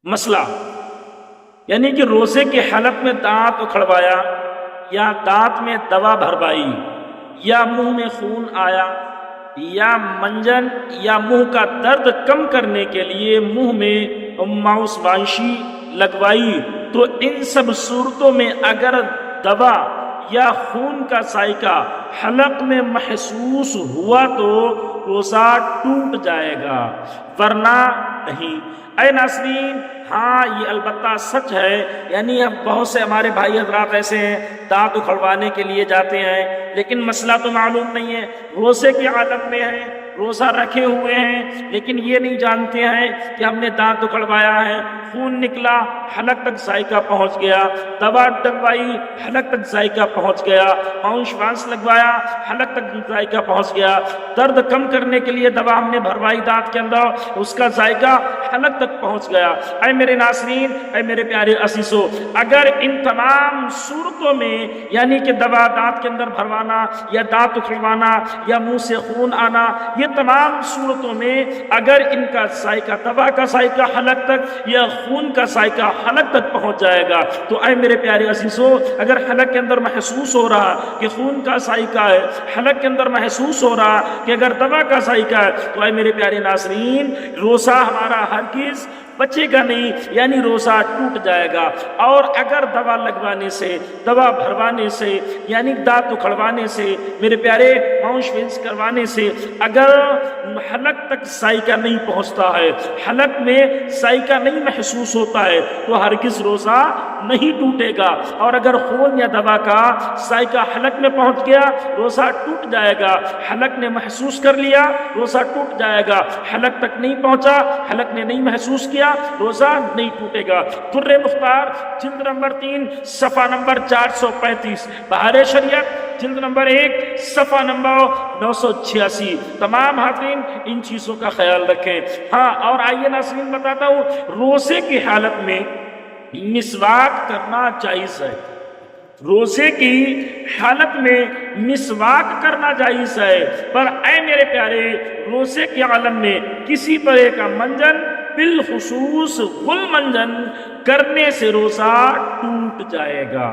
مسئلہ یعنی کہ روزے کی حالت میں دانت اکھڑوایا یا دانت میں دوا بھروائی یا منہ میں خون آیا یا منجن یا منہ کا درد کم کرنے کے لیے منہ میں ماؤس واشی لگوائی، تو ان سب صورتوں میں اگر دوا یا خون کا ذائقہ حلق میں محسوس ہوا تو روزہ ٹوٹ جائے گا، ورنہ نہیں۔ اے ناظرین، ہاں یہ البتہ سچ ہے، یعنی اب بہت سے ہمارے بھائی حضرات ایسے ہیں دانت اکھڑوانے کے لیے جاتے ہیں، لیکن مسئلہ تو معلوم نہیں ہے، روزے کی حالت میں ہے، روزہ رکھے ہوئے ہیں، لیکن یہ نہیں جانتے ہیں کہ ہم نے دانت اکھڑوایا ہے، خون نکلا، حلق تک ذائقہ پہنچ گیا، دوا ڈلوائی، حلق تک ذائقہ پہنچ گیا، ماؤس واش لگوایا، حلق تک ذائقہ پہنچ گیا، درد کم کرنے کے لیے دوا ہم نے بھروائی دانت کے اندر، اس کا ذائقہ حلق تک پہنچ گیا۔ اے میرے ناظرین، اے میرے پیارے عزیزو، اگر ان تمام صورتوں میں یعنی کہ دوا دانت کے اندر بھروانا یا دانت اکھڑوانا یا منہ سے خون آنا، یہ تمام صورتوں میں اگر ان کا ذائقہ دوا کا ذائقہ حلق تک یا خون کا ذائقہ حلق تک پہنچ جائے گا، تو اے میرے پیارے عزیزو، اگر حلق کے اندر محسوس ہو رہا کہ خون کا ذائقہ ہے، حلق کے اندر محسوس ہو رہا کہ اگر دوا کا ذائقہ ہے، تو اے میرے پیارے ناظرین، روزہ ہمارا ہرگز بچے گا نہیں، یعنی روزہ ٹوٹ جائے گا۔ اور اگر دوا لگوانے سے، دوا بھروانے سے، یعنی دانت اکھڑوانے سے، میرے پیارے ماؤس واش کروانے سے اگر حلق تک ذائقہ نہیں پہنچتا ہے، حلق میں ذائقہ نہیں محسوس ہوتا ہے، تو ہرگز روزہ نہیں ٹوٹے گا۔ اور اگر خون یا دوا کا ذائقہ حلق میں پہنچ گیا، روزہ ٹوٹ جائے گا۔ حلق نے محسوس کر لیا، روزہ ٹوٹ جائے گا۔ حلق تک نہیں پہنچا، حلق نے نہیں محسوس کیا، روزہ نہیں ٹوٹے گا۔ در مختار جلد نمبر 3 صفحہ نمبر 435، بہار شریعت جلد نمبر 1 صفحہ نمبر 986۔ تمام حاضرین ان چیزوں کا خیال رکھیں۔ ہاں، اور آئیے ناظرین بتاتا ہوں، روزے کی حالت میں مسواک کرنا جائز ہے۔ روزے کی حالت میں مسواک کرنا جائز ہے، پر اے میرے پیارے، روزے کے عالم میں کسی طرح کا منجن، بالخصوص غل منجن کرنے سے روزہ ٹوٹ جائے گا۔